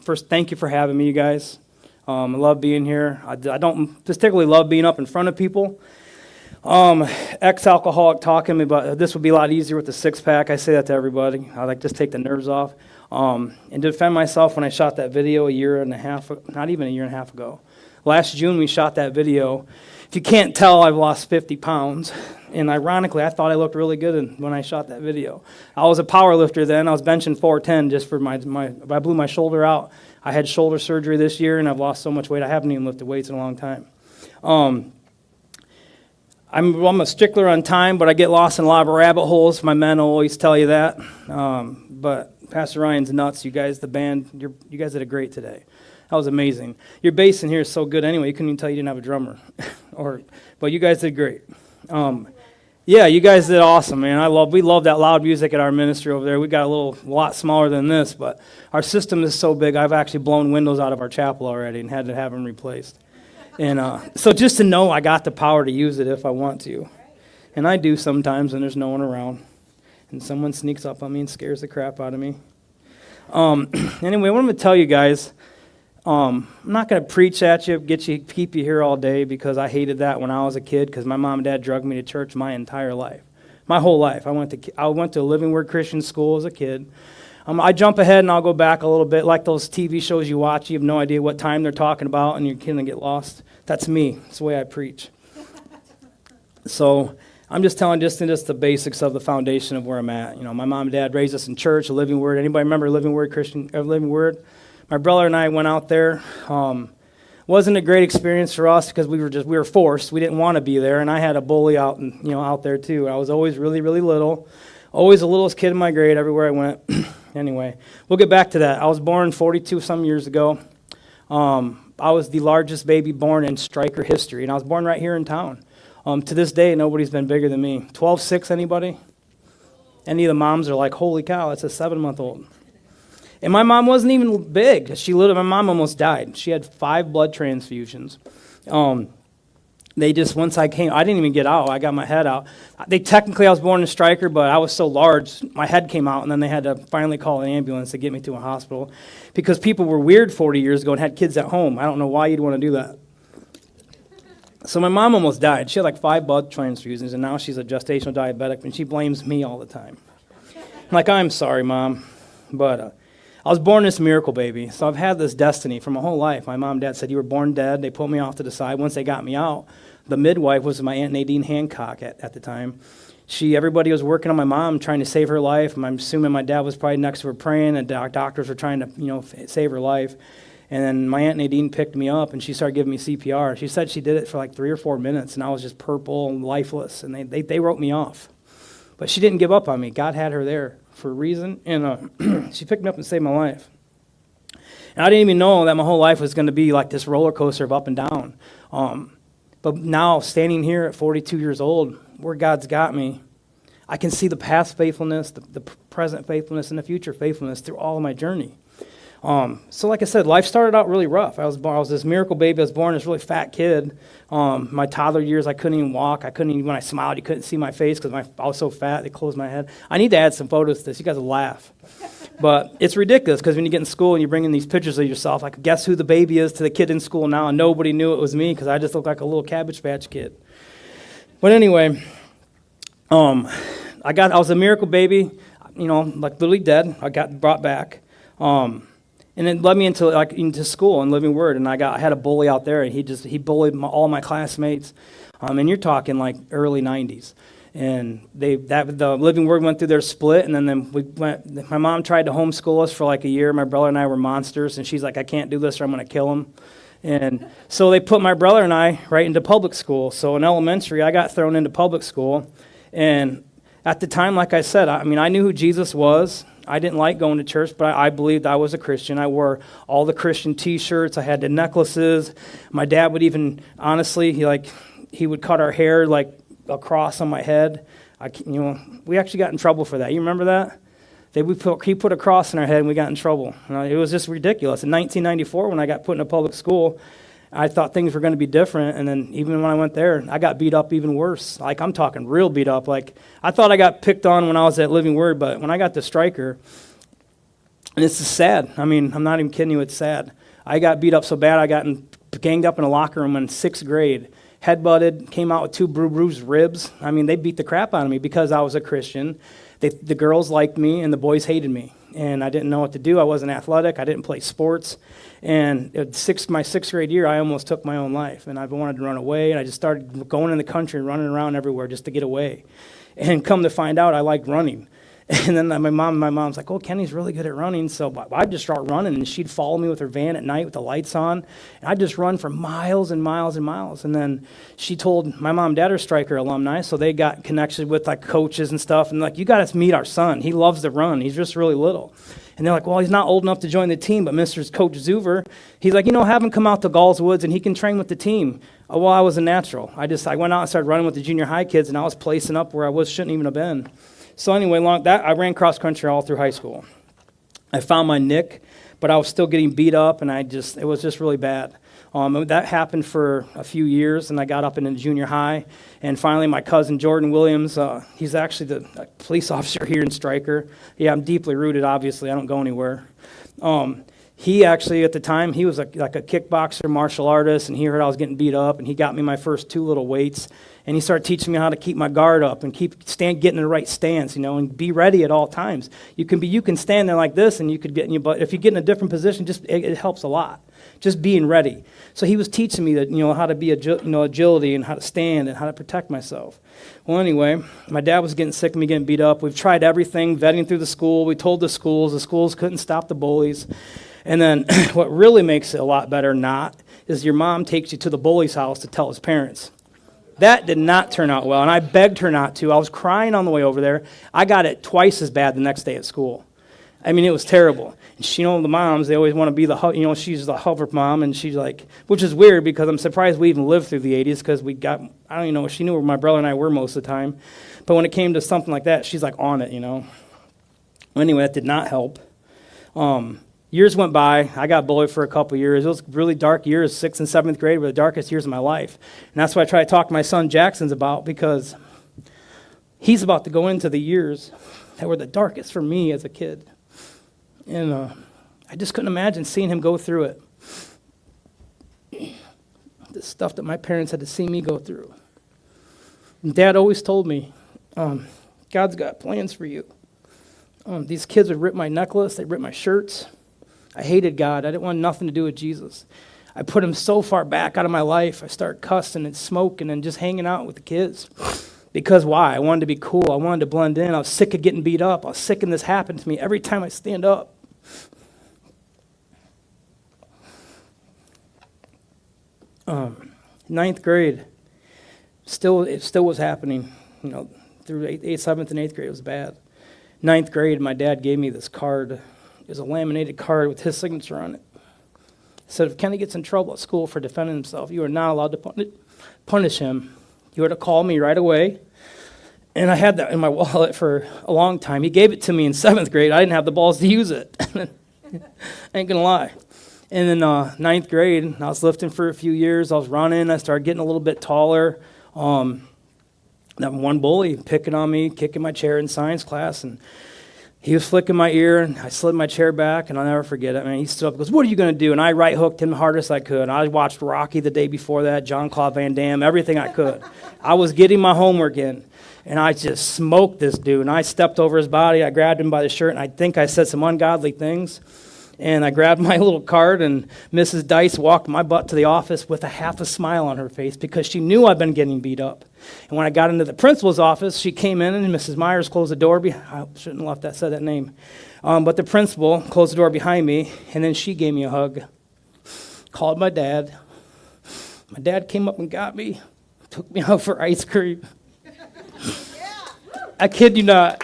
First, thank you for having me, you guys. I love being here. I don't particularly love being up in front of people. Ex-alcoholic talking to me about this would be a lot easier with the six-pack. I say that to everybody. I like just take the nerves off. And to defend myself, when I shot that video not even a year and a half ago. Last June, we shot that video. If you can't tell, I've lost 50 pounds. And ironically, I thought I looked really good when I shot that video. I was a power lifter then. I was benching 410 just for I blew my shoulder out. I had shoulder surgery this year, and I've lost so much weight. I haven't even lifted weights in a long time. I'm a stickler on time, but I get lost in a lot of rabbit holes. My men will always tell you that. But Pastor Ryan's nuts. You guys, the band, you guys did great today. That was amazing. Your bass in here is so good anyway. You couldn't even tell you didn't have a drummer. But you guys did great. Yeah, you guys did awesome, man. We love that loud music at our ministry over there. We got a lot smaller than this, but our system is so big. I've actually blown windows out of our chapel already and had to have them replaced. And so just to know I got the power to use it if I want to. And I do sometimes when there's no one around. And someone sneaks up on me and scares the crap out of me. Anyway, what I'm going to tell you guys, I'm not going to preach at you, keep you here all day, because I hated that when I was a kid, because my mom and dad drugged me to church my entire life. My whole life. I went to a Living Word Christian school as a kid. I jump ahead and I'll go back a little bit, like those TV shows you watch. You have no idea what time they're talking about, and you're going to get lost. That's me. That's the way I preach. So I'm just telling just the basics of the foundation of where I'm at. You know, my mom and dad raised us in church, a Living Word. Anybody remember Living Word Christian? Living Word? My brother and I went out there. Wasn't a great experience for us because we were forced. We didn't want to be there, and I had a bully out there too. I was always really, really little. Always the littlest kid in my grade everywhere I went. Anyway, we'll get back to that. I was born 42 some years ago. I was the largest baby born in Stryker history, and I was born right here in town. To this day, nobody's been bigger than me. 12'6", anybody? Any of the moms are like, holy cow, that's a 7-month-old. And my mom wasn't even big. My mom almost died. She had 5 blood transfusions. Once I came, I didn't even get out. I got my head out. I was born in Stryker, but I was so large, my head came out, and then they had to finally call an ambulance to get me to a hospital because people were weird 40 years ago and had kids at home. I don't know why you'd want to do that. So my mom almost died. She had like 5 blood transfusions, and now she's a gestational diabetic, and she blames me all the time. I'm like, I'm sorry, Mom, but I was born this miracle baby, so I've had this destiny for my whole life. My mom and dad said, you were born dead. They put me off to the side. Once they got me out, the midwife was my Aunt Nadine Hancock at the time. Everybody was working on my mom, trying to save her life. I'm assuming my dad was probably next to her praying, and doctors were trying to, save her life. And then my Aunt Nadine picked me up, and she started giving me CPR. She said she did it for like 3 or 4 minutes, and I was just purple and lifeless, and they wrote me off. But she didn't give up on me. God had her there for a reason, and she picked me up and saved my life. And I didn't even know that my whole life was going to be like this roller coaster of up and down. But now, standing here at 42 years old, where God's got me, I can see the past faithfulness, the present faithfulness, and the future faithfulness through all of my journey. So like I said, life started out really rough. I was this miracle baby. I was born this really fat kid. My toddler years, I couldn't even walk. When I smiled, you couldn't see my face because I was so fat, they closed my head. I need to add some photos to this. You guys will laugh. But it's ridiculous because when you get in school and you bring in these pictures of yourself, like guess who the baby is to the kid in school now, and nobody knew it was me because I just looked like a little Cabbage Patch Kid. But anyway, I was a miracle baby, like literally dead. I got brought back. And it led me into school and Living Word, and I had a bully out there, and he bullied all my classmates, and you're talking like early 90s. And the Living Word went through their split, and then my mom tried to homeschool us for like a year. My brother and I were monsters, and she's like, I can't do this or I'm going to kill him. And so they put my brother and I right into public school. So in elementary, I got thrown into public school, and at the time, like I said, I knew who Jesus was. I didn't like going to church, but I believed I was a Christian. I wore all the Christian T-shirts. I had the necklaces. My dad would even, honestly, he would cut our hair like a cross on my head. We actually got in trouble for that. You remember that? He put a cross in our head, and we got in trouble. It was just ridiculous. In 1994, when I got put in a public school, I thought things were going to be different, and then even when I went there, I got beat up even worse. Like, I'm talking real beat up. Like, I thought I got picked on when I was at Living Word, but when I got to Stryker, And it's just sad. I mean, I'm not even kidding you, it's sad. I got beat up so bad, I got ganged up in a locker room in 6th grade. Headbutted, came out with 2 bruised ribs. I mean, they beat the crap out of me because I was a Christian. The girls liked me, and the boys hated me. And I didn't know what to do. I wasn't athletic. I didn't play sports. And at my 6th grade year, I almost took my own life. And I wanted to run away, and I just started going in the country and running around everywhere just to get away. And come to find out, I liked running. And then my mom's like, oh, Kenny's really good at running. So I'd just start running, and she'd follow me with her van at night with the lights on. And I'd just run for miles and miles and miles. And then she told my mom and dad are Stryker alumni, so they got connections with like coaches and stuff. And like, you got to meet our son. He loves to run. He's just really little. And they're like, well, he's not old enough to join the team, but Mr. Coach Zuver, he's like, have him come out to Gall's Woods, and he can train with the team. Oh, well, I was a natural. I went out and started running with the junior high kids, and I was placing up where I shouldn't even have been. So anyway, I ran cross country all through high school. I found my nick, but I was still getting beat up, and it was just really bad. That happened for a few years, and I got up into junior high. And finally, my cousin Jordan Williams, he's actually the police officer here in Stryker. Yeah, I'm deeply rooted, obviously. I don't go anywhere. He actually, at the time, he was like a kickboxer, martial artist, and he heard I was getting beat up, and he got me my first 2 little weights. And he started teaching me how to keep my guard up and getting in the right stance, and be ready at all times. You can stand there like this, and you could but if you get in a different position, it helps a lot. Just being ready. So he was teaching me that, how to be agility and how to stand and how to protect myself. Well, anyway, my dad was getting sick of me getting beat up. We've tried everything, vetting through the school. We told the schools couldn't stop the bullies. And then what really makes it a lot better is your mom takes you to the bully's house to tell his parents. That did not turn out well, and I begged her not to. I was crying on the way over there. I got it twice as bad the next day at school. I mean, it was terrible. And the moms, they always want to be she's the hover mom, and she's like, which is weird because I'm surprised we even lived through the 80s because I don't even know, she knew where my brother and I were most of the time. But when it came to something like that, she's like on it, Anyway, that did not help. Years went by. I got bullied for a couple years. It was really dark years. 6th and 7th grade were the darkest years of my life. And that's what I try to talk to my son Jackson's about, because he's about to go into the years that were the darkest for me as a kid. And I just couldn't imagine seeing him go through it. The stuff that my parents had to see me go through. And Dad always told me, God's got plans for you. These kids would rip my necklace. They'd rip my shirts. I hated God. I didn't want nothing to do with Jesus. I put him so far back out of my life. I started cussing and smoking and just hanging out with the kids. Because why? I wanted to be cool. I wanted to blend in. I was sick of getting beat up. I was sick of this happening to me every time I stand up. Ninth grade, it still was happening. Through 7th and 8th grade, it was bad. 9th grade, my dad gave me this card. It was a laminated card with his signature on it. It said, if Kenny gets in trouble at school for defending himself, you are not allowed to punish him. You are to call me right away. And I had that in my wallet for a long time. He gave it to me in 7th grade. I didn't have the balls to use it. I ain't going to lie. And then 9th grade, I was lifting for a few years. I was running. I started getting a little bit taller. That one bully picking on me, kicking my chair in science class, and he was flicking my ear, and I slid my chair back, and I'll never forget it. He stood up and goes, what are you going to do? And I right hooked him the hardest I could. I watched Rocky the day before that, Jean-Claude Van Damme, everything I could. I was getting my homework in, and I just smoked this dude. And I stepped over his body. I grabbed him by the shirt, and I think I said some ungodly things. And I grabbed my little card, and Mrs. Dice walked my butt to the office with half a smile on her face because she knew I'd been getting beat up. And when I got into the principal's office, she came in, and Mrs. Myers closed the door. I shouldn't have said that name. But the principal closed the door behind me, and then she gave me a hug, called my dad. My dad came up and got me, took me out for ice cream. I kid you not.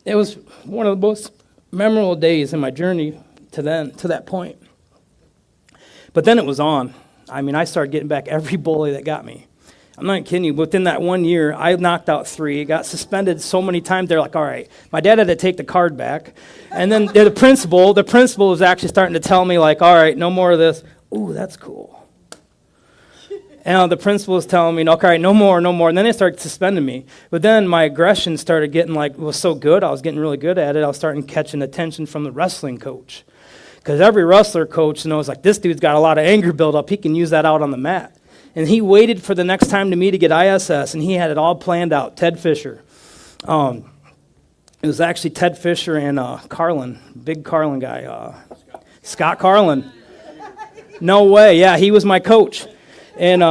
It was one of the most memorable days in my journey to that point. But then it was on. I started getting back every bully that got me. I'm not kidding you. Within that 1 year, I knocked out 3, got suspended so many times. They're like, all right. My dad had to take the card back. And then the principal was actually starting to tell me, like, all right, no more of this. Ooh, that's cool. And the principal was telling me, okay, all right, no more, no more. And then they started suspending me. But then my aggression started getting was so good. I was getting really good at it. I was starting catching attention from the wrestling coach. Because every wrestler coach knows, this dude's got a lot of anger built up. He can use that out on the mat. And he waited for the next time to me to get ISS, and he had it all planned out. Ted Fisher. It was actually Ted Fisher and Carlin, big Carlin guy. Scott Carlin. No way. Yeah, he was my coach. And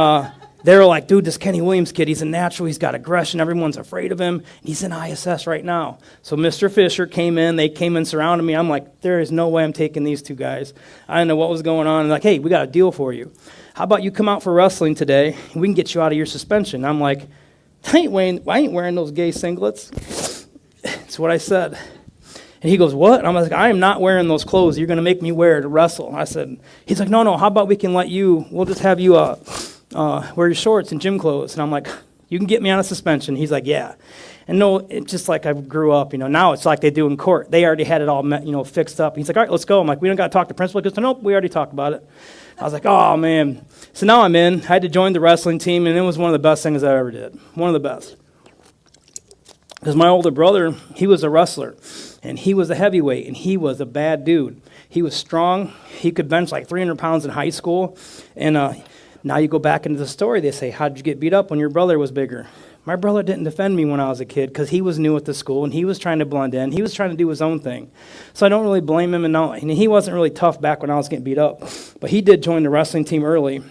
they were like, dude, this Kenny Williams kid, he's a natural. He's got aggression. Everyone's afraid of him. He's in ISS right now. So Mr. Fisher came in. They came and surrounded me. I'm like, there is no way I'm taking these two guys. I didn't know what was going on. And like, hey, we got a deal for you. How about you come out for wrestling today, and we can get you out of your suspension. I'm like, I ain't wearing those gay singlets. That's what I said. And he goes, what? And I'm like, I am not wearing those clothes you're going to make me wear to wrestle. I said, he's like, no, how about we'll just have you wear your shorts and gym clothes. And I'm like, you can get me on a suspension. He's like, yeah. And no, it's just like I grew up, now it's like they do in court. They already had it all, fixed up. He's like, all right, let's go. I'm like, we don't got to talk to principal. He goes, nope, we already talked about it. I was like, oh, man. So now I'm in. I had to join the wrestling team, and it was one of the best things I ever did. One of the best. Because my older brother, he was a wrestler, and he was a heavyweight, and he was a bad dude. He was strong. He could bench like 300 pounds in high school. And now you go back into the story. They say, how'd you get beat up when your brother was bigger? My brother didn't defend me when I was a kid because he was new at the school, and he was trying to blend in. He was trying to do his own thing. So I don't really blame him. And he wasn't really tough back when I was getting beat up. But he did join the wrestling team early.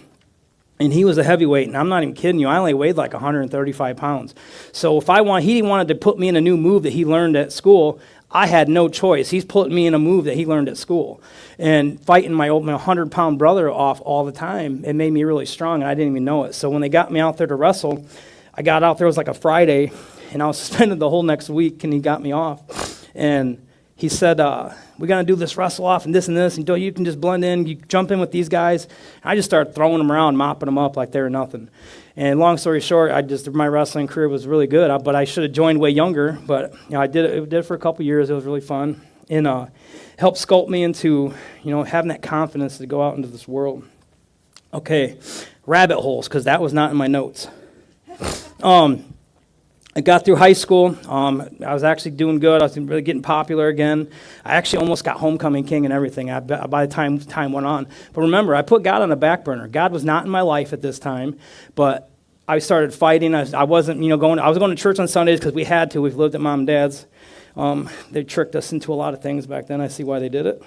And he was a heavyweight, and I'm not even kidding you. I only weighed like 135 pounds. So if he wanted to put me in a new move that he learned at school, I had no choice. He's putting me in a move that he learned at school. And fighting my 100-pound brother off all the time, it made me really strong, and I didn't even know it. So when they got me out there to wrestle, I got out there, it was like a Friday, and I was suspended the whole next week, and he got me off. And he said, we're going to do this wrestle off and this, and you can just blend in, you jump in with these guys. I just started throwing them around, mopping them up like they were nothing. And long story short, my wrestling career was really good, but I should have joined way younger. But I did it for a couple years. It was really fun, and helped sculpt me into having that confidence to go out into this world. Okay, rabbit holes, because that was not in my notes. I got through high school. I was actually doing good. I was really getting popular again. I actually almost got homecoming king and everything by the time went on. But remember, I put God on the back burner. God was not in my life at this time, but I started fighting. I wasn't, going. I was going to church on Sundays because we had to. We've lived at mom and dad's. They tricked us into a lot of things back then. I see why they did it.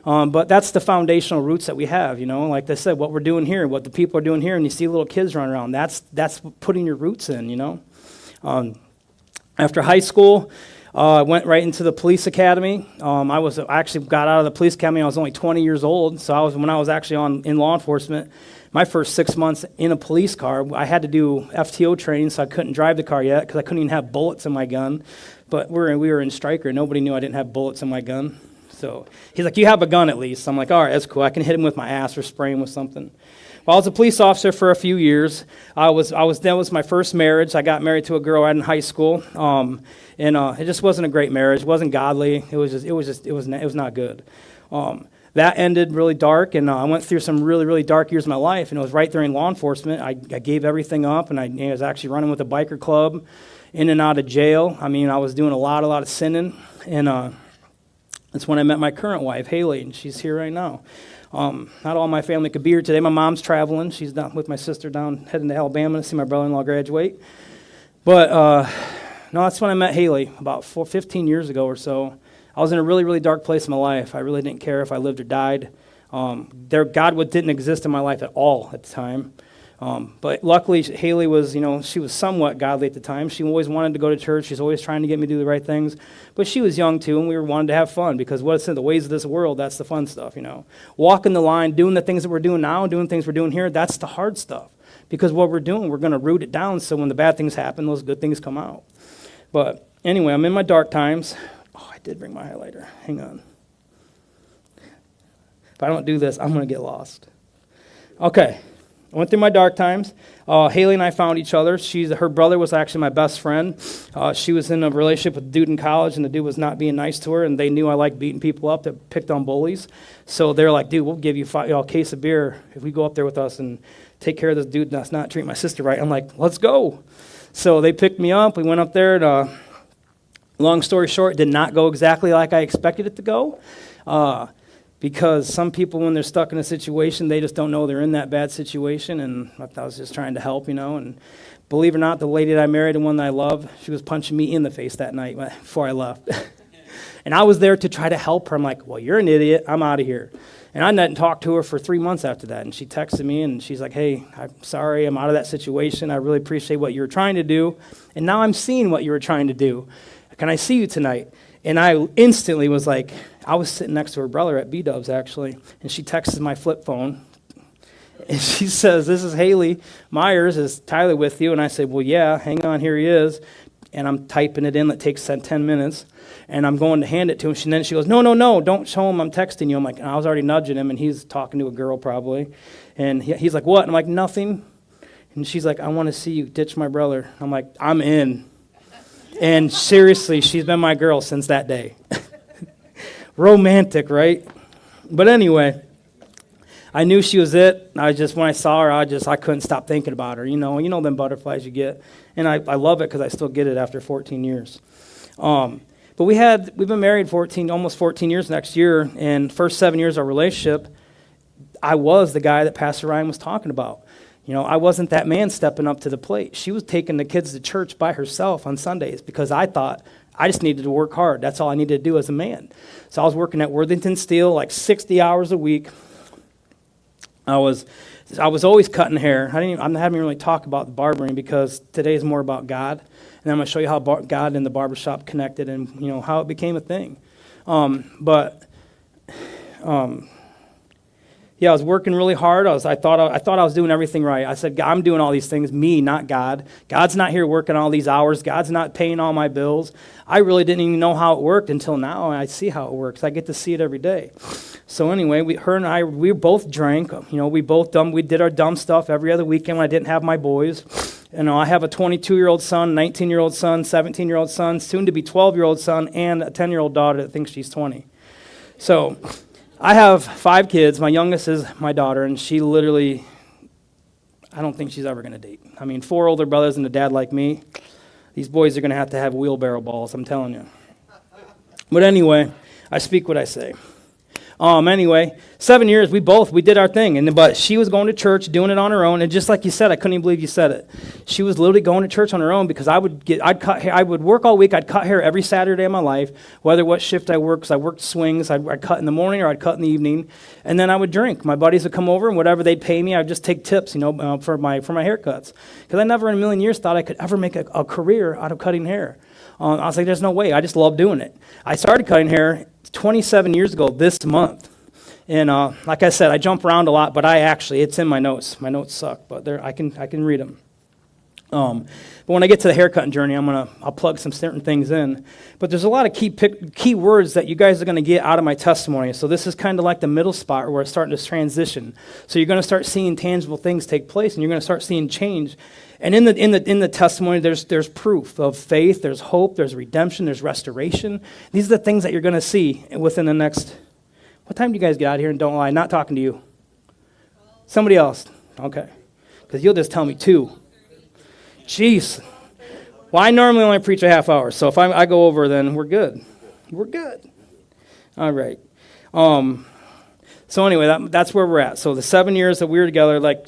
But that's the foundational roots that we have, like they said, what we're doing here, what the people are doing here, and you see little kids running around. That's putting your roots in, After high school, I went right into the police academy. I actually got out of the police academy. I was only 20 years old, so when I was actually in law enforcement. My first 6 months in a police car, I had to do FTO training, so I couldn't drive the car yet because I couldn't even have bullets in my gun. But we were in Stryker. Nobody knew I didn't have bullets in my gun. So he's like, you have a gun at least. I'm like, all right, that's cool. I can hit him with my ass or spray him with something. Well, I was a police officer for a few years. That was my first marriage. I got married to a girl in high school, and it just wasn't a great marriage. It wasn't godly. It was not good. That ended really dark, and I went through some really, really dark years of my life, and it was right there in law enforcement. I gave everything up, and I was actually running with a biker club, in and out of jail. I mean, I was doing a lot of sinning, and that's when I met my current wife, Haley, and she's here right now. Not all my family could be here today. My mom's traveling. She's down with my sister heading to Alabama to see my brother-in-law graduate. But no, that's when I met Haley about 15 years ago or so. I was in a really, really dark place in my life. I really didn't care if I lived or died. God didn't exist in my life at all at the time. But luckily, Haley was, she was somewhat godly at the time. She always wanted to go to church. She's always trying to get me to do the right things. But she was young, too, and we wanted to have fun because what's in the ways of this world, that's the fun stuff, Walking the line, doing the things that we're doing now, doing things we're doing here, that's the hard stuff. Because what we're doing, we're going to root it down so when the bad things happen, those good things come out. But anyway, I'm in my dark times. Oh, I did bring my highlighter. Hang on. If I don't do this, I'm going to get lost. Okay. I went through my dark times. Haley and I found each other. Her brother was actually my best friend. She was in a relationship with a dude in college, and the dude was not being nice to her, and they knew I liked beating people up that picked on bullies. So they're like, dude, we'll give you a case of beer if we go up there with us and take care of this dude that's not treating my sister right. I'm like, let's go. So they picked me up. We went up there. And, long story short, it did not go exactly like I expected it to go. Because some people, when they're stuck in a situation, they just don't know they're in that bad situation. And I was just trying to help, And believe it or not, the lady that I married, the one that I love, she was punching me in the face that night before I left. And I was there to try to help her. I'm like, well, you're an idiot. I'm out of here. And I didn't talk to her for 3 months after that. And she texted me, and she's like, hey, I'm sorry. I'm out of that situation. I really appreciate what you were trying to do. And now I'm seeing what you were trying to do. Can I see you tonight? And I instantly was like, I was sitting next to her brother at B-Dubs, actually. And she texts my flip phone. And she says, this is Haley Myers. Is Tyler with you? And I said, well, yeah, hang on, here he is. And I'm typing it in. That takes 10 minutes. And I'm going to hand it to him. And then she goes, no, don't show him I'm texting you. I'm like, and I was already nudging him, and he's talking to a girl probably. And he's like, what? And I'm like, nothing. And she's like, I want to see you ditch my brother. I'm like, I'm in. And seriously, she's been my girl since that day. Romantic, right? But anyway, I knew she was it. When I saw her, I couldn't stop thinking about her. You know them butterflies you get. And I love it because I still get it after 14 years. But we've been married almost 14 years next year, and first 7 years of our relationship, I was the guy that Pastor Ryan was talking about. I wasn't that man stepping up to the plate. She was taking the kids to church by herself on Sundays because I thought I just needed to work hard. That's all I needed to do as a man. So I was working at Worthington Steel like 60 hours a week. I was always cutting hair. I'm not having really talk about the barbering because today is more about God. And I'm going to show you how God and the BarberShop connected and, how it became a thing. Yeah, I was working really hard. I thought I was doing everything right. I said, I'm doing all these things, me, not God. God's not here working all these hours. God's not paying all my bills. I really didn't even know how it worked until now, and I see how it works. I get to see it every day. So anyway, we both drank. We did our dumb stuff every other weekend when I didn't have my boys. I have a 22-year-old son, 19-year-old son, 17-year-old son, soon to be 12-year-old son, and a 10-year-old daughter that thinks she's 20. So I have 5 kids. My youngest is my daughter, and she literally, I don't think she's ever going to date. 4 older brothers and a dad like me. These boys are going to have wheelbarrow balls, I'm telling you. But anyway, I speak what I say. Anyway, 7 years, we did our thing. But she was going to church, doing it on her own. And just like you said, I couldn't even believe you said it. She was literally going to church on her own because I'd cut hair. I would work all week. I'd cut hair every Saturday of my life, whether what shift I worked, because I worked swings. I'd cut in the morning or I'd cut in the evening. And then I would drink. My buddies would come over, and whatever they'd pay me, I'd just take tips, for my haircuts. Because I never in a million years thought I could ever make a career out of cutting hair. I was like, there's no way. I just love doing it. I started cutting hair 27 years ago this month. And like I said, I jump around a lot, but it's in my notes. My notes suck, but I can read them. But when I get to the haircutting journey, I'll plug some certain things in. But there's a lot of key words that you guys are going to get out of my testimony. So this is kind of like the middle spot where it's starting to transition. So you're going to start seeing tangible things take place, and you're going to start seeing change. And in the testimony, there's proof of faith, there's hope, there's redemption, there's restoration. These are the things that you're going to see within the next. What time do you guys get out of here? And don't lie, not talking to you. Somebody else. Okay. Because you'll just tell me 2. Jeez. Well, I normally only preach a half hour, so if I go over, then we're good. We're good. All right. So anyway, that's where we're at. So the 7 years that we were together, like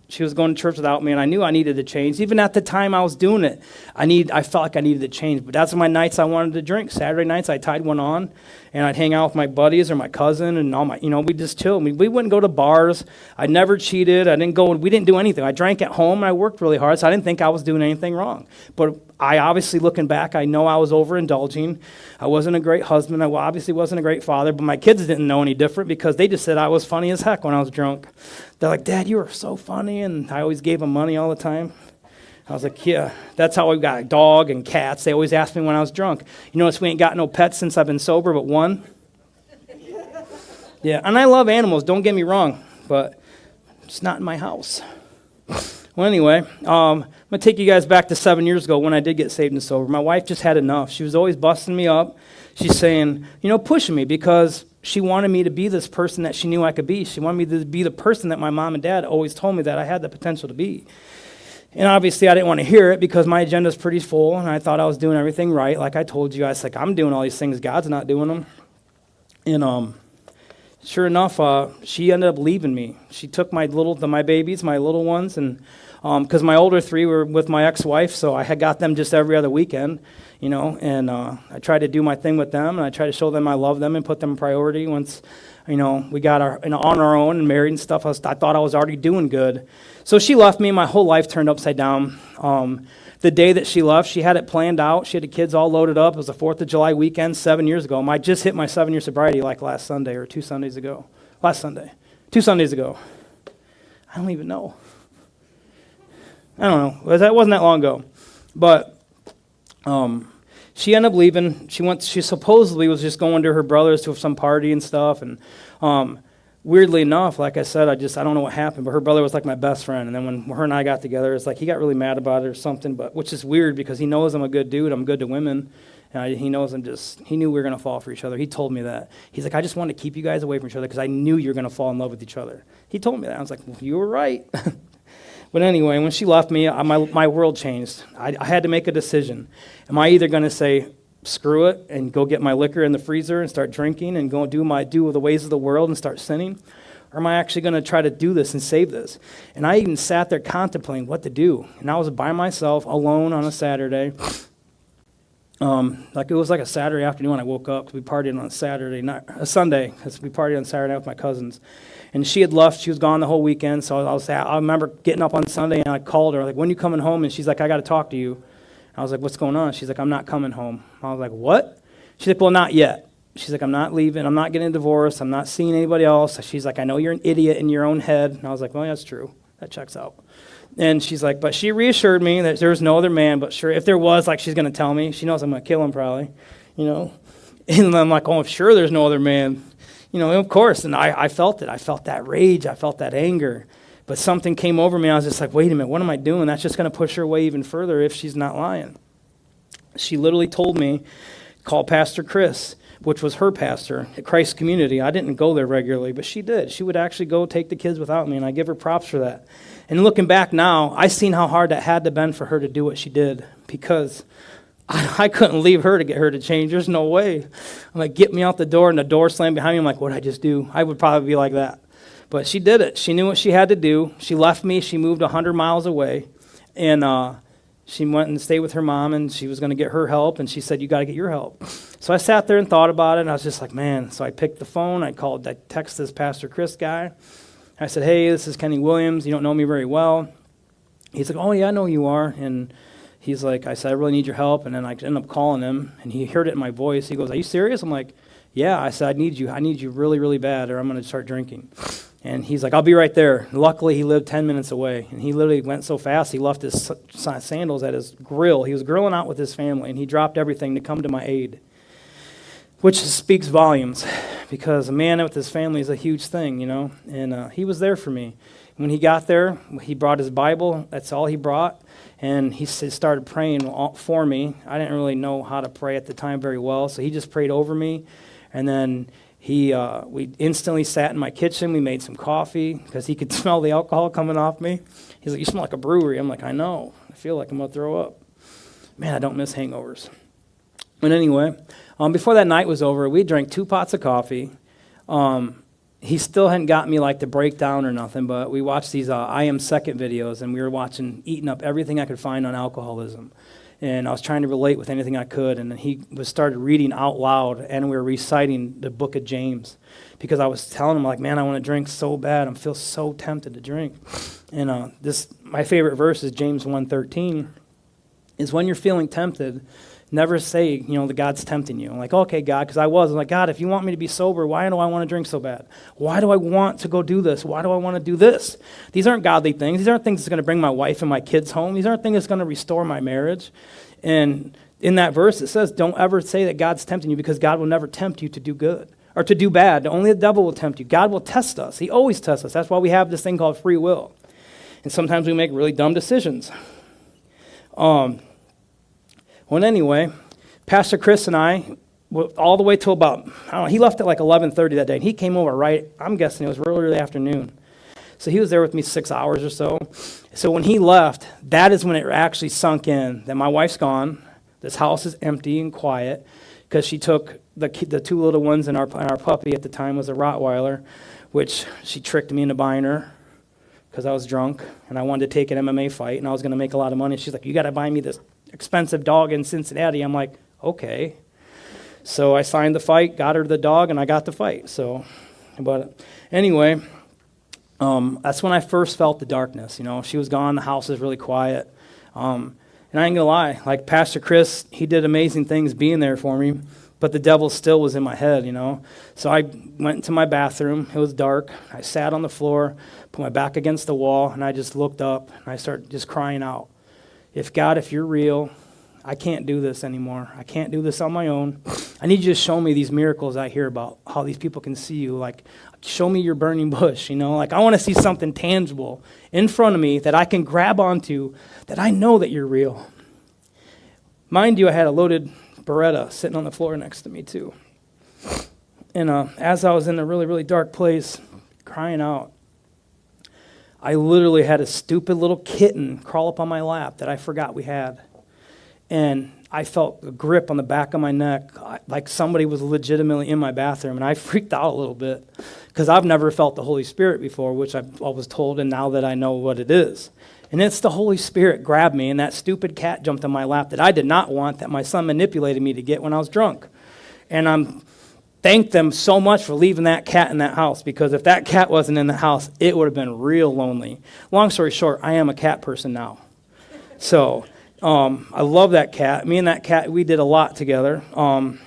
she was going to church without me, and I knew I needed to change. Even at the time I was doing it, I felt like I needed to change. But that's my nights I wanted to drink. Saturday nights I tied one on, and I'd hang out with my buddies or my cousin, and all my, we'd just chill. We wouldn't go to bars. I never cheated. We didn't do anything. I drank at home, and I worked really hard, so I didn't think I was doing anything wrong. But I obviously, looking back, I know I was overindulging. I wasn't a great husband. I obviously wasn't a great father, but my kids didn't know any different because they just said I was funny as heck when I was drunk. They're like, Dad, you were so funny, and I always gave them money all the time. I was like, yeah, that's how we got a dog and cats. They always ask me when I was drunk. You notice we ain't got no pets since I've been sober, but one. Yeah, and I love animals, don't get me wrong, but it's not in my house. Well, anyway, I'm going to take you guys back to 7 years ago when I did get saved and sober. My wife just had enough. She was always busting me up. She's saying, pushing me because She wanted me to be this person that she knew I could be. She wanted me to be the person that my mom and dad always told me that I had the potential to be. And obviously I didn't want to hear it because my agenda's pretty full, and I thought I was doing everything right. Like I told you, I was like, I'm doing all these things. God's not doing them. And sure enough, she ended up leaving me. She took my babies, my little ones, and because my older three were with my ex-wife, so I had got them just every other weekend, and I tried to do my thing with them, and I tried to show them I love them and put them in priority. Once, we got on our own and married and stuff, I thought I was already doing good. So she left me, my whole life turned upside down. The day that she left, she had it planned out. She had the kids all loaded up. It was the 4th of July weekend 7 years ago. I just hit my 7-year sobriety like last Sunday or 2 Sundays ago. Last Sunday. 2 Sundays ago. I don't even know. I don't know. It wasn't that long ago. But she ended up leaving. She supposedly was just going to her brother's to some party and stuff. And weirdly enough, like I said, I don't know what happened, but her brother was like my best friend. And then when her and I got together, it's like he got really mad about it or something, but which is weird because he knows I'm a good dude. I'm good to women. And he knows he knew we were going to fall for each other. He told me that. He's like, I just wanted to keep you guys away from each other because I knew you were going to fall in love with each other. He told me that. I was like, well, you were right. But anyway, when she left me, my world changed. I had to make a decision. Am I either going to say, screw it, and go get my liquor in the freezer and start drinking and go do the ways of the world and start sinning? Or am I actually going to try to do this and save this? And I even sat there contemplating what to do. And I was by myself, alone on a Saturday. It was like a Saturday afternoon when I woke up because we partied on a Sunday, because we partied on Saturday night with my cousins. And she had left. She was gone the whole weekend. So I remember getting up on Sunday and I called her, like, when are you coming home? And she's like, I got to talk to you. I was like, what's going on? She's like, I'm not coming home. I was like, what? She's like, well, not yet. She's like, I'm not leaving. I'm not getting a divorce. I'm not seeing anybody else. She's like, I know you're an idiot in your own head. And I was like, well, yeah, that's true. That checks out. And she's like, but she reassured me that there's no other man, but sure, if there was, like, she's going to tell me. She knows I'm going to kill him probably, And I'm like, oh, sure there's no other man. Of course. And I felt it. I felt that rage. I felt that anger. But something came over me. I was just like, wait a minute, what am I doing? That's just going to push her away even further if she's not lying. She literally told me, call Pastor Chris, which was her pastor at Christ Community. I didn't go there regularly, but she did. She would actually go take the kids without me, and I give her props for that. And looking back now, I seen how hard that had to been for her to do what she did, because I couldn't leave her to get her to change. There's no way. I'm like, get me out the door, and the door slammed behind me. I'm like, what did I just do? I would probably be like that. But she did it. She knew what she had to do. She left me. She moved 100 miles away, and she went and stayed with her mom, and she was going to get her help, and she said, you got to get your help. So I sat there and thought about it, and I was just like, man. So I picked the phone. I texted this Pastor Chris guy. I said, hey, this is Kenny Williams. You don't know me very well. He's like, oh, yeah, I know you are. And he's like, I said, I really need your help. And then I ended up calling him, and he heard it in my voice. He goes, are you serious? I'm like, yeah. I said, I need you really, really bad, or I'm going to start drinking. And he's like, I'll be right there. Luckily, he lived 10 minutes away. And he literally went so fast, he left his sandals at his grill. He was grilling out with his family, and he dropped everything to come to my aid, which speaks volumes, because a man with his family is a huge thing, And he was there for me. When he got there, he brought his Bible. That's all he brought. And he started praying for me. I didn't really know how to pray at the time very well, so he just prayed over me. And then we instantly sat in my kitchen. We made some coffee because he could smell the alcohol coming off me. He's like, you smell like a brewery. I'm like, I know. I feel like I'm going to throw up. Man, I don't miss hangovers. But anyway, before that night was over, we drank 2 pots of coffee. He still hadn't got me like to break down or nothing, but we watched these I Am Second videos, and we were eating up everything I could find on alcoholism. And I was trying to relate with anything I could, and then he started reading out loud, and we were reciting the book of James, because I was telling him, like, man, I want to drink so bad. I feel so tempted to drink. And my favorite verse is James 1:13, is when you're feeling tempted, never say, that God's tempting you. I'm like, okay, God, because I'm like, God, if you want me to be sober, why do I want to drink so bad? Why do I want to go do this? Why do I want to do this? These aren't godly things. These aren't things that's going to bring my wife and my kids home. These aren't things that's going to restore my marriage. And in that verse, it says, don't ever say that God's tempting you, because God will never tempt you to do good or to do bad. Only the devil will tempt you. God will test us. He always tests us. That's why we have this thing called free will. And sometimes we make really dumb decisions. Well, anyway, Pastor Chris and I, all the way till about, I don't know, he left at like 11:30 that day, and he came over I'm guessing it was earlier in the afternoon. So he was there with me 6 hours or so. So when he left, that is when it actually sunk in that my wife's gone, this house is empty and quiet, because she took the two little ones, and our puppy at the time was a Rottweiler, which she tricked me into buying her because I was drunk, and I wanted to take an MMA fight, and I was going to make a lot of money. She's like, you got to buy me this expensive dog in Cincinnati. I'm like, okay. So I signed the fight, got her the dog, and I got the fight. So, but anyway, that's when I first felt the darkness. She was gone. The house was really quiet. And I ain't gonna lie, like Pastor Chris, he did amazing things being there for me, but the devil still was in my head, So I went into my bathroom. It was dark. I sat on the floor, put my back against the wall, and I just looked up, and I started just crying out, if you're real, I can't do this anymore. I can't do this on my own. I need you to show me these miracles I hear about, how these people can see you. Like, show me your burning bush, Like, I want to see something tangible in front of me that I can grab onto, that I know that you're real. Mind you, I had a loaded Beretta sitting on the floor next to me, too. And as I was in a really, really dark place, crying out, I literally had a stupid little kitten crawl up on my lap that I forgot we had. And I felt a grip on the back of my neck, like somebody was legitimately in my bathroom, and I freaked out a little bit because I've never felt the Holy Spirit before, which I was told, and now that I know what it is. And it's the Holy Spirit grabbed me, and that stupid cat jumped on my lap that I did not want, that my son manipulated me to get when I was drunk. And I'm thank them so much for leaving that cat in that house, because if that cat wasn't in the house, it would have been real lonely. Long story short, I am a cat person now. So I love that cat. Me and that cat, we did a lot together. I'm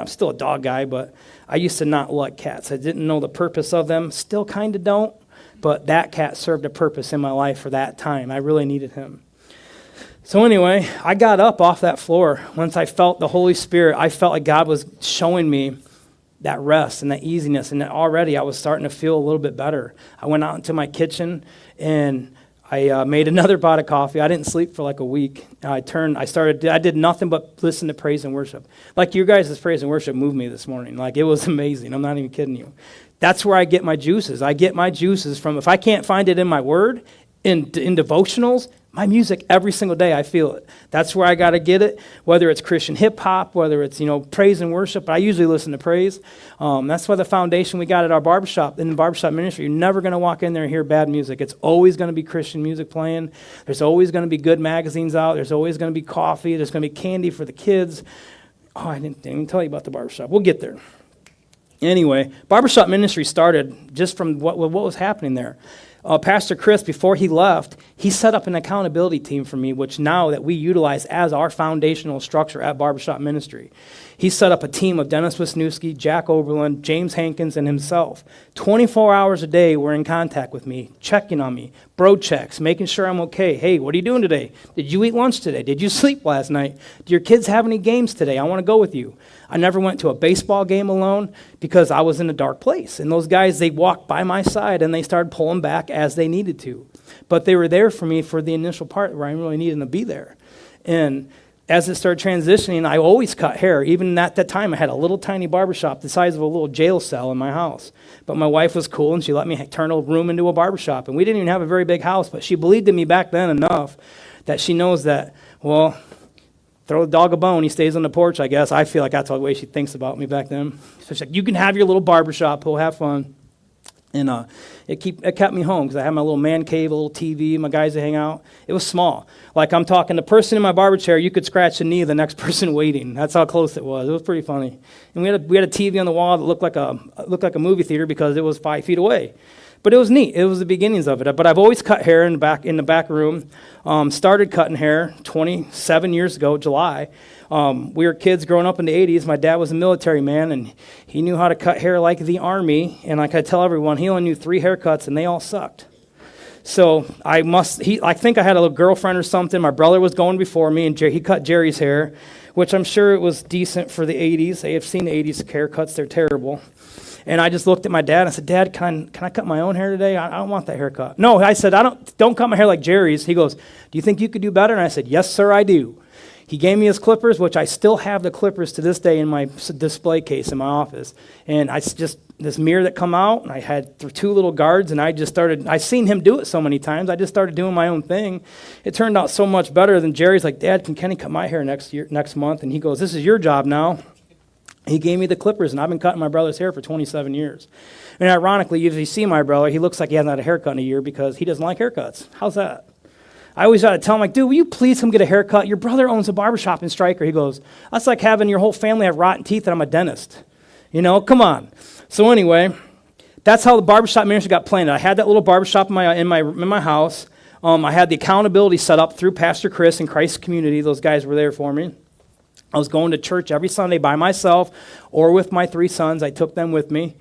still a dog guy, but I used to not like cats. I didn't know the purpose of them. Still kind of don't. But that cat served a purpose in my life for that time. I really needed him. So anyway, I got up off that floor. Once I felt the Holy Spirit, I felt like God was showing me that rest and that easiness. And that already I was starting to feel a little bit better. I went out into my kitchen and I made another pot of coffee. I didn't sleep for like a week. I did nothing but listen to praise and worship. Like your guys' praise and worship moved me this morning. Like it was amazing. I'm not even kidding you. That's where I get my juices. I get my juices from, if I can't find it in my word, in devotionals, my music every single day, I feel it. That's where I got to get it, whether it's Christian hip hop, whether it's, praise and worship. But I usually listen to praise. That's why the foundation we got at our barbershop, in the barbershop ministry, you're never going to walk in there and hear bad music. It's always going to be Christian music playing. There's always going to be good magazines out. There's always going to be coffee. There's going to be candy for the kids. Oh, I didn't even tell you about the barbershop. We'll get there. Anyway, barbershop ministry started just from what was happening there. Pastor Chris, before he left, he set up an accountability team for me, which now that we utilize as our foundational structure at Barbershop Ministry. He set up a team of Dennis Wisniewski, Jack Oberlin, James Hankins, and himself. 24 hours a day were in contact with me, checking on me, bro checks, making sure I'm okay. Hey, what are you doing today? Did you eat lunch today? Did you sleep last night? Do your kids have any games today? I want to go with you. I never went to a baseball game alone because I was in a dark place. And those guys, they walked by my side and they started pulling back as they needed to. But they were there for me for the initial part where I really needed to be there. And as it started transitioning, I always cut hair. Even at that time, I had a little tiny barbershop the size of a little jail cell in my house. But my wife was cool, and she let me turn a room into a barbershop. And we didn't even have a very big house, but she believed in me back then enough that she knows that, well, throw the dog a bone, he stays on the porch, I guess. I feel like that's the way she thinks about me back then. So she's like, you can have your little barbershop, we'll have fun. And it kept me home because I had my little man cave, a little TV, my guys to hang out. It was small. Like I'm talking, the person in my barber chair, you could scratch the knee of the next person waiting. That's how close it was. It was pretty funny. And we had a TV on the wall that looked like a movie theater because it was 5 feet away. But it was neat. It was the beginnings of it. But I've always cut hair in the back room. Started cutting hair 27 years ago, July. We were kids growing up in the 80s. My dad was a military man, and he knew how to cut hair like the Army. And like I tell everyone, he only knew 3 haircuts, and they all sucked. So I think I had a little girlfriend or something. My brother was going before me, and he cut Jerry's hair, which I'm sure it was decent for the 80s. I have seen the 80s haircuts. They're terrible. And I just looked at my dad and I said, Dad, can I cut my own hair today? I don't want that haircut. No, I said, don't cut my hair like Jerry's. He goes, do you think you could do better? And I said, yes, sir, I do. He gave me his clippers, which I still have the clippers to this day in my display case in my office. And I just, this mirror that come out, and I had two little guards, and I seen him do it so many times, I just started doing my own thing. It turned out so much better than Jerry's like, Dad, can Kenny cut my hair next month? And he goes, this is your job now. He gave me the clippers, and I've been cutting my brother's hair for 27 years. And ironically, if you see my brother, he looks like he hasn't had a haircut in a year because he doesn't like haircuts. How's that? I always try to tell him, like, dude, will you please come get a haircut? Your brother owns a barbershop in Stryker. He goes, that's like having your whole family have rotten teeth and I'm a dentist. You know, come on. So anyway, that's how the barbershop ministry got planted. I had that little barbershop in my house. I had the accountability set up through Pastor Chris and Christ Community. Those guys were there for me. I was going to church every Sunday by myself or with my 3 sons. I took them with me.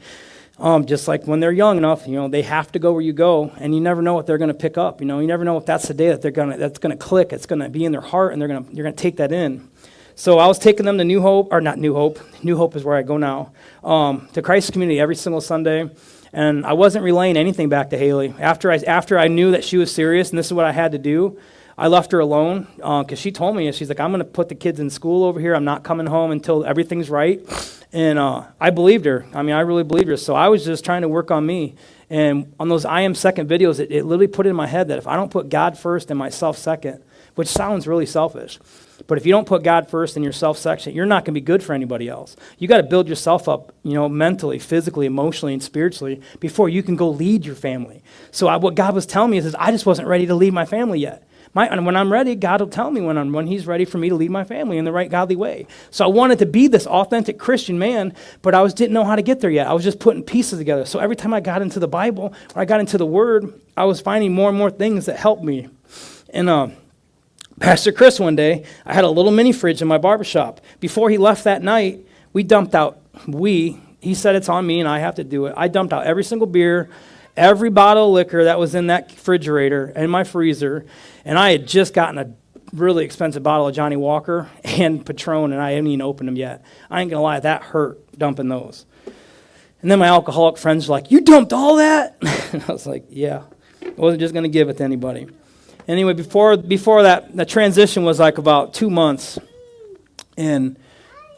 Just like when they're young enough, they have to go where you go, and you never know what they're going to pick up. You never know if that's the day that that's going to click. It's going to be in their heart, and you're going to take that in. So I was taking them to New Hope is where I go now, to Christ Community every single Sunday, and I wasn't relaying anything back to Haley. After I knew that she was serious and this is what I had to do, I left her alone because she told me, she's like, I'm going to put the kids in school over here. I'm not coming home until everything's right. And I believed her. I really believed her. So I was just trying to work on me. And on those I Am Second videos, it literally put it in my head that if I don't put God first and myself second, which sounds really selfish, but if you don't put God first and yourself second, you're not going to be good for anybody else. You got to build yourself up, mentally, physically, emotionally, and spiritually before you can go lead your family. So what God was telling me is I just wasn't ready to lead my family yet. And when I'm ready, God will tell me when He's ready for me to lead my family in the right godly way. So I wanted to be this authentic Christian man, but I didn't know how to get there yet. I was just putting pieces together. So every time I got into the Bible, or I got into the Word, I was finding more and more things that helped me. And Pastor Chris one day, I had a little mini fridge in my barbershop. Before he left that night, he said it's on me and I have to do it. I dumped out every single beer, every bottle of liquor that was in that refrigerator and my freezer, and I had just gotten a really expensive bottle of Johnny Walker and Patron, and I hadn't even opened them yet. I ain't going to lie, that hurt dumping those. And then my alcoholic friends were like, you dumped all that? And I was like, yeah. I wasn't just going to give it to anybody. Anyway, before that, the transition was like about 2 months, and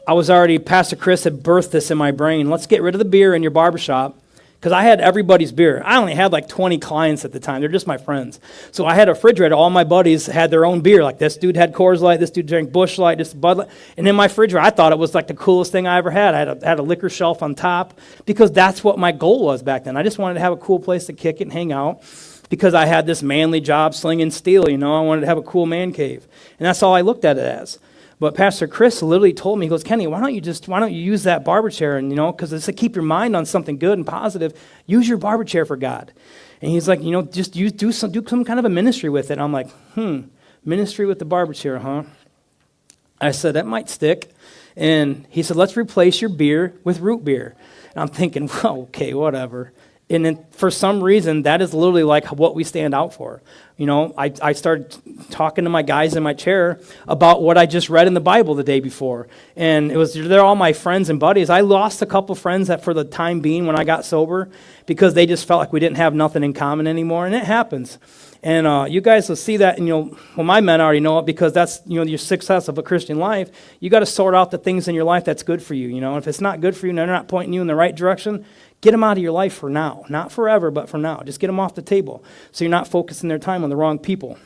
Pastor Chris had birthed this in my brain. Let's get rid of the beer in your barbershop. Because I had everybody's beer. I only had like 20 clients at the time. They're just my friends. So I had a refrigerator. All my buddies had their own beer. Like this dude had Coors Light. This dude drank Busch Light. This Bud Light. And in my refrigerator, I thought it was like the coolest thing I ever had. I had a liquor shelf on top because that's what my goal was back then. I just wanted to have a cool place to kick it and hang out because I had this manly job slinging steel. I wanted to have a cool man cave. And that's all I looked at it as. But Pastor Chris literally told me, he goes, Kenny, why don't you use that barber chair? And, because it's to keep your mind on something good and positive, use your barber chair for God. And he's like, just do some kind of a ministry with it. And I'm like, ministry with the barber chair, huh? I said, that might stick. And he said, let's replace your beer with root beer. And I'm thinking, well, okay, whatever. And then for some reason, that is literally like what we stand out for. I started talking to my guys in my chair about what I just read in the Bible the day before. And they're all my friends and buddies. I lost a couple friends that for the time being when I got sober because they just felt like we didn't have nothing in common anymore. And it happens. And you guys will see that, my men already know it because that's, your success of a Christian life. You got to sort out the things in your life that's good for you. If it's not good for you and they're not pointing you in the right direction, get them out of your life for now. Not forever, but for now. Just get them off the table so you're not focusing their time on the wrong people.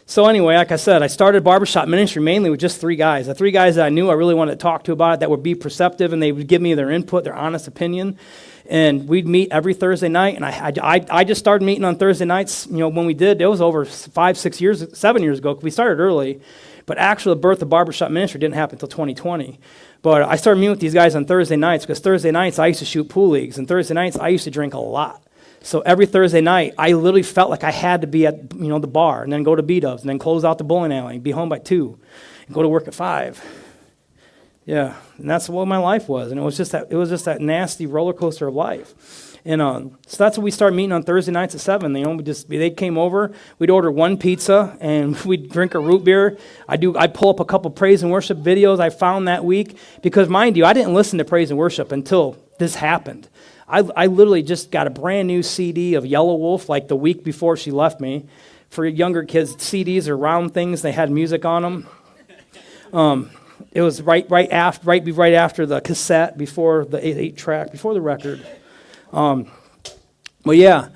So anyway, like I said, I started barbershop ministry mainly with just 3 guys. The 3 guys that I knew I really wanted to talk to about it that would be perceptive and they would give me their input, their honest opinion. And we'd meet every Thursday night. And I just started meeting on Thursday nights, when we did. It was over 7 years ago. We started early. But actually, the birth of barbershop ministry didn't happen until 2020. But I started meeting with these guys on Thursday nights because Thursday nights I used to shoot pool leagues. And Thursday nights I used to drink a lot. So every Thursday night, I literally felt like I had to be at the bar and then go to B-dubs and then close out the bowling alley and be home by 2 and go to work at 5. Yeah, and that's what my life was. And it was just that nasty roller coaster of life. And so that's when we started meeting on Thursday nights at 7. They came over, we'd order 1 pizza, and we'd drink a root beer. I'd pull up a couple praise and worship videos I found that week, because mind you, I didn't listen to praise and worship until this happened. I literally just got a brand new CD of Yellow Wolf like the week before she left me for younger kids, CDs are round things. They had music on them. It was right after the cassette, before the 8-track, before the record. But yeah,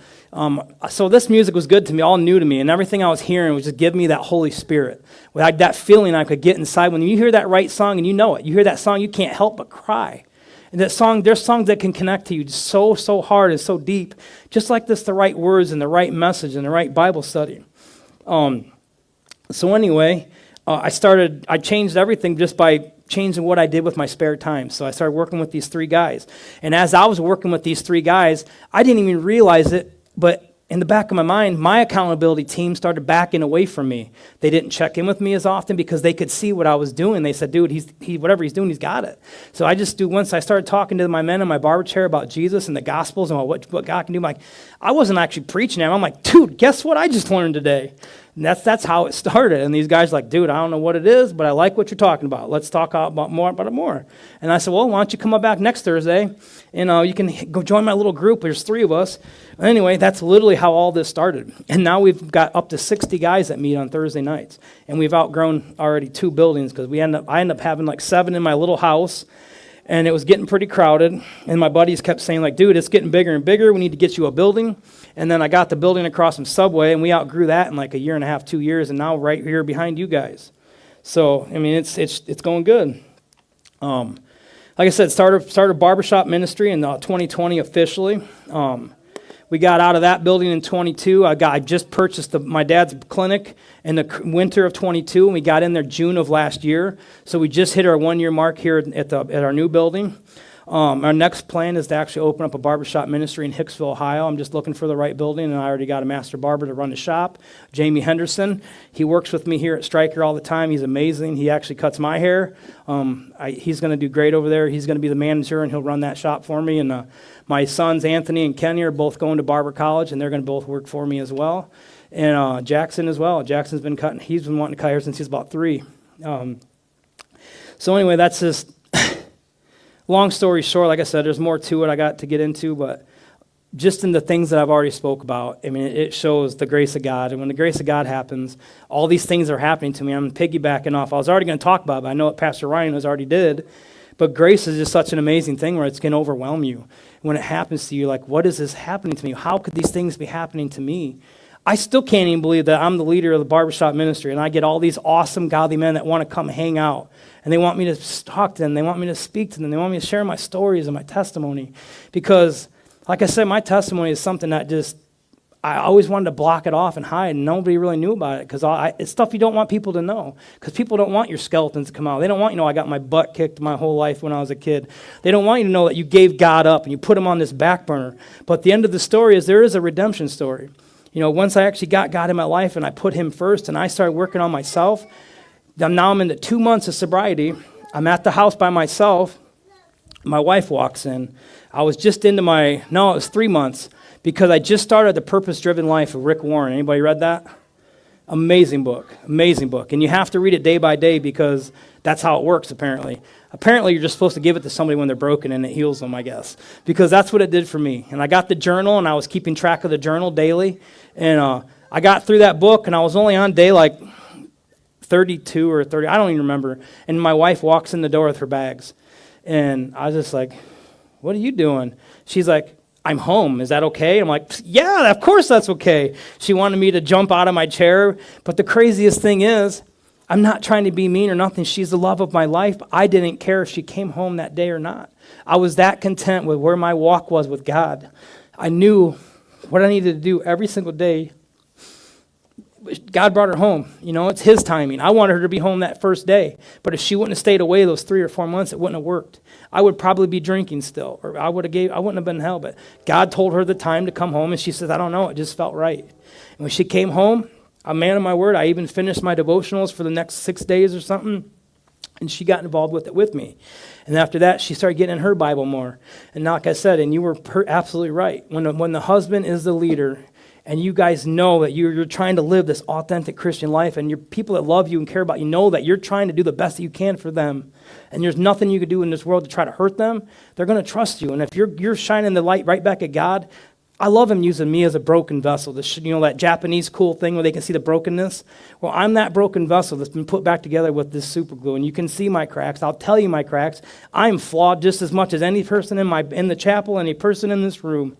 so this music was good to me, all new to me, and everything I was hearing was just giving me that Holy Spirit. Like that feeling I could get inside. When you hear that right song and you know it, you hear that song, you can't help but cry. And that song, there's songs that can connect to you so hard and so deep, just like this, the right words and the right message and the right Bible study. So anyway, I changed everything just by changing what I did with my spare time. So I started working with these 3 guys. And as I was working with these 3 guys, I didn't even realize it, but in the back of my mind, my accountability team started backing away from me. They didn't check in with me as often because they could see what I was doing. They said, dude, whatever he's doing, he's got it. So once I started talking to my men in my barber chair about Jesus and the Gospels and what God can do, I wasn't actually preaching at him. I'm like, dude, guess what I just learned today? And that's how it started. And these guys are like, dude, I don't know what it is, but I like what you're talking about. Let's talk about it more. And I said, well, why don't you come up back next Thursday, and you can go join my little group. There's 3 of us. Anyway, that's literally how all this started. And now we've got up to 60 guys that meet on Thursday nights. And we've outgrown already 2 buildings because I end up having like 7 in my little house. And it was getting pretty crowded. And my buddies kept saying, like, dude, it's getting bigger and bigger. We need to get you a building. And then I got the building across from Subway, and we outgrew that in like a year and a half, 2 years, and now right here behind you guys. So, I mean, it's going good. Like I said, started BarberShop ministry in 2020 officially. We got out of that building in 22. I just purchased my dad's clinic in the winter of 22, and we got in there June of last year. So we just hit our 1-year mark here at our new building. Our next plan is to actually open up a barbershop ministry in Hicksville, Ohio. I'm just looking for the right building, and I already got a master barber to run the shop, Jamie Henderson. He works with me here at Stryker all the time. He's amazing. He actually cuts my hair. He's going to do great over there. He's going to be the manager, and he'll run that shop for me. And my sons, Anthony and Kenny, are both going to barber college, and they're going to both work for me as well. And Jackson as well. Jackson's been cutting. He's been wanting to cut hair since he's about 3. So anyway, that's just... Long story short, like I said, there's more to it I got to get into, but just in the things that I've already spoke about, I mean, it shows the grace of God. And when the grace of God happens, all these things are happening to me. I'm piggybacking off. I was already going to talk about it, but I know what Pastor Ryan has already did. But grace is just such an amazing thing where it's going to overwhelm you. When it happens to you, like, what is this happening to me? How could these things be happening to me? I still can't even believe that I'm the leader of the barbershop ministry, and I get all these awesome, godly men that want to come hang out. And they want me to talk to them. They want me to speak to them. They want me to share my stories and my testimony. Because, like I said, my testimony is something that I always wanted to block it off and hide, and nobody really knew about it. Because it's stuff you don't want people to know. Because people don't want your skeletons to come out. They don't want you to know I got my butt kicked my whole life when I was a kid. They don't want you to know that you gave God up and you put him on this back burner. But the end of the story is there is a redemption story. You know, once I actually got God in my life and I put him first and I started working on myself, now I'm into 2 months of sobriety. I'm at the house by myself. My wife walks in. I was just into it was 3 months because I just started The Purpose-Driven Life of Rick Warren. Anybody read that? Amazing book. And you have to read it day by day because that's how it works, apparently. Apparently, you're just supposed to give it to somebody when they're broken and it heals them, I guess. Because that's what it did for me. And I got the journal, and I was keeping track of the journal daily. And I got through that book, and I was only on day like 32 or 30. I don't even remember. And my wife walks in the door with her bags. And I was just like, what are you doing? She's like, I'm home. Is that okay? I'm like, yeah, of course that's okay. She wanted me to jump out of my chair. But the craziest thing is, I'm not trying to be mean or nothing. She's the love of my life. I didn't care if she came home that day or not. I was that content with where my walk was with God. I knew what I needed to do every single day. God brought her home. You know, it's his timing. I wanted her to be home that first day. But if she wouldn't have stayed away those 3 or 4 months, it wouldn't have worked. I would probably be drinking still, or I wouldn't have been in hell. But God told her the time to come home, and she says, I don't know, it just felt right. And when she came home, a man of my word, I even finished my devotionals for the next 6 days or something, and she got involved with it with me. And after that, she started getting in her Bible more. And like I said, and you were absolutely right, when the husband is the leader, and you guys know that you're trying to live this authentic Christian life, and your people that love you and care about you know that you're trying to do the best that you can for them, and there's nothing you can do in this world to try to hurt them, they're going to trust you. And if you're shining the light right back at God, I love him using me as a broken vessel. That Japanese cool thing where they can see the brokenness. Well, I'm that broken vessel that's been put back together with this super glue, and you can see my cracks. I'll tell you my cracks. I'm flawed just as much as any person in the chapel, any person in this room,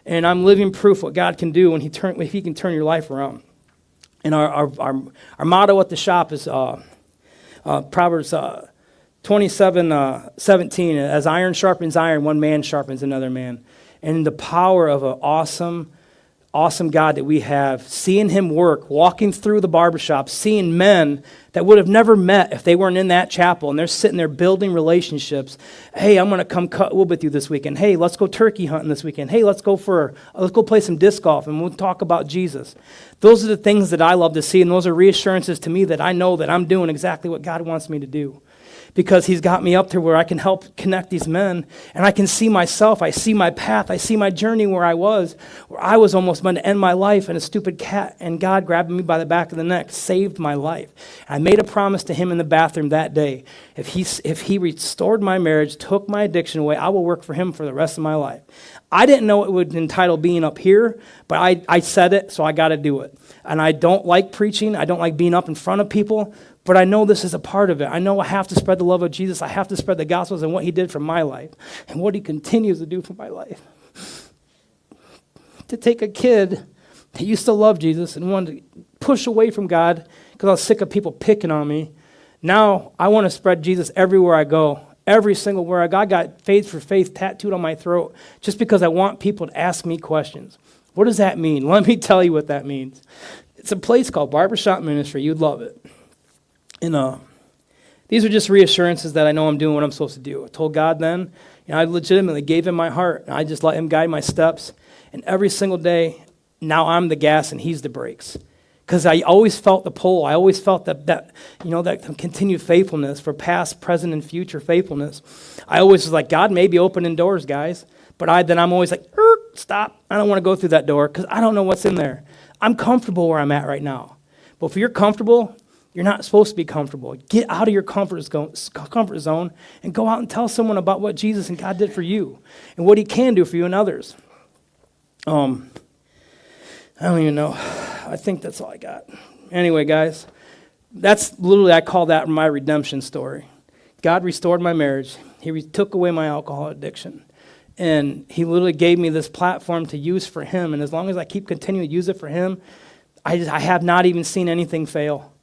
and I'm living proof what God can do if He can turn your life around. And our motto at the shop is Proverbs 27:17. As iron sharpens iron, one man sharpens another man. And the power of an awesome God that we have, seeing him work, walking through the barbershop, seeing men that would have never met if they weren't in that chapel, and they're sitting there building relationships. Hey, I'm going to come cut wood with you this weekend. Hey, let's go turkey hunting this weekend. Hey, let's go play some disc golf, and we'll talk about Jesus. Those are the things that I love to see, and those are reassurances to me that I know that I'm doing exactly what God wants me to do. Because he's got me up to where I can help connect these men, and I can see myself, I see my path, I see my journey where I was almost going to end my life, and a stupid cat, and God grabbed me by the back of the neck, saved my life. I made a promise to him in the bathroom that day. If he restored my marriage, took my addiction away, I will work for him for the rest of my life. I didn't know it would entitle being up here, but I said it, so I got to do it. And I don't like preaching, I don't like being up in front of people, but I know this is a part of it. I know I have to spread the love of Jesus. I have to spread the gospels and what he did for my life and what he continues to do for my life. To take a kid that used to love Jesus and wanted to push away from God because I was sick of people picking on me. Now I want to spread Jesus everywhere I go. Every single where I go. I got faith for faith tattooed on my throat just because I want people to ask me questions. What does that mean? Let me tell you what that means. It's a place called BarberShop Ministry. You'd love it. And these are just reassurances that I know I'm doing what I'm supposed to do. I told God then, I legitimately gave him my heart. And I just let him guide my steps. And every single day, now I'm the gas and he's the brakes. Because I always felt the pull. I always felt that continued faithfulness for past, present, and future faithfulness. I always was like, God may be opening doors, guys. But I'm always like, stop. I don't want to go through that door because I don't know what's in there. I'm comfortable where I'm at right now. But if you're comfortable, you're not supposed to be comfortable. Get out of your comfort zone and go out and tell someone about what Jesus and God did for you and what he can do for you and others. I don't even know. I think that's all I got. Anyway, guys, that's literally, I call that my redemption story. God restored my marriage. He took away my alcohol addiction. And he literally gave me this platform to use for him. And as long as I keep continuing to use it for him, I have not even seen anything fail.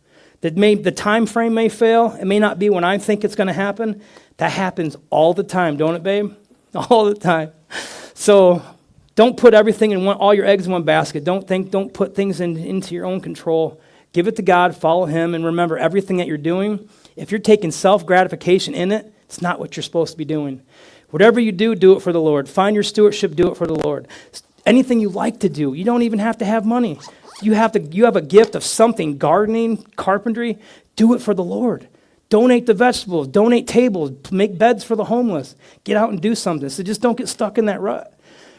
The time frame may fail. It may not be when I think it's going to happen. That happens all the time, don't it, babe? All the time. So don't put everything in all your eggs in one basket. Don't put things into your own control. Give it to God, follow him, and remember everything that you're doing. If you're taking self-gratification in it, it's not what you're supposed to be doing. Whatever you do, do it for the Lord. Find your stewardship, do it for the Lord. Anything you like to do, you don't even have to have money. You have a gift of something, gardening, carpentry, do it for the Lord. Donate the vegetables, donate tables, make beds for the homeless. Get out and do something. So just don't get stuck in that rut.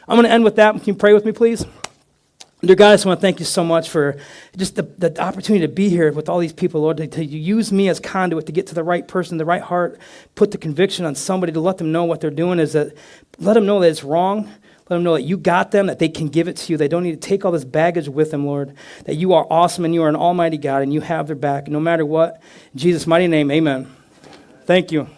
I'm going to end with that. Can you pray with me, please? Dear God, I just want to thank you so much for just the opportunity to be here with all these people, Lord, to use me as conduit to get to the right person, the right heart, put the conviction on somebody to let them know what they're doing let them know that it's wrong. Let them know that you got them, that they can give it to you. They don't need to take all this baggage with them, Lord, that you are awesome and you are an almighty God and you have their back. And no matter what, in Jesus' mighty name, amen. Thank you.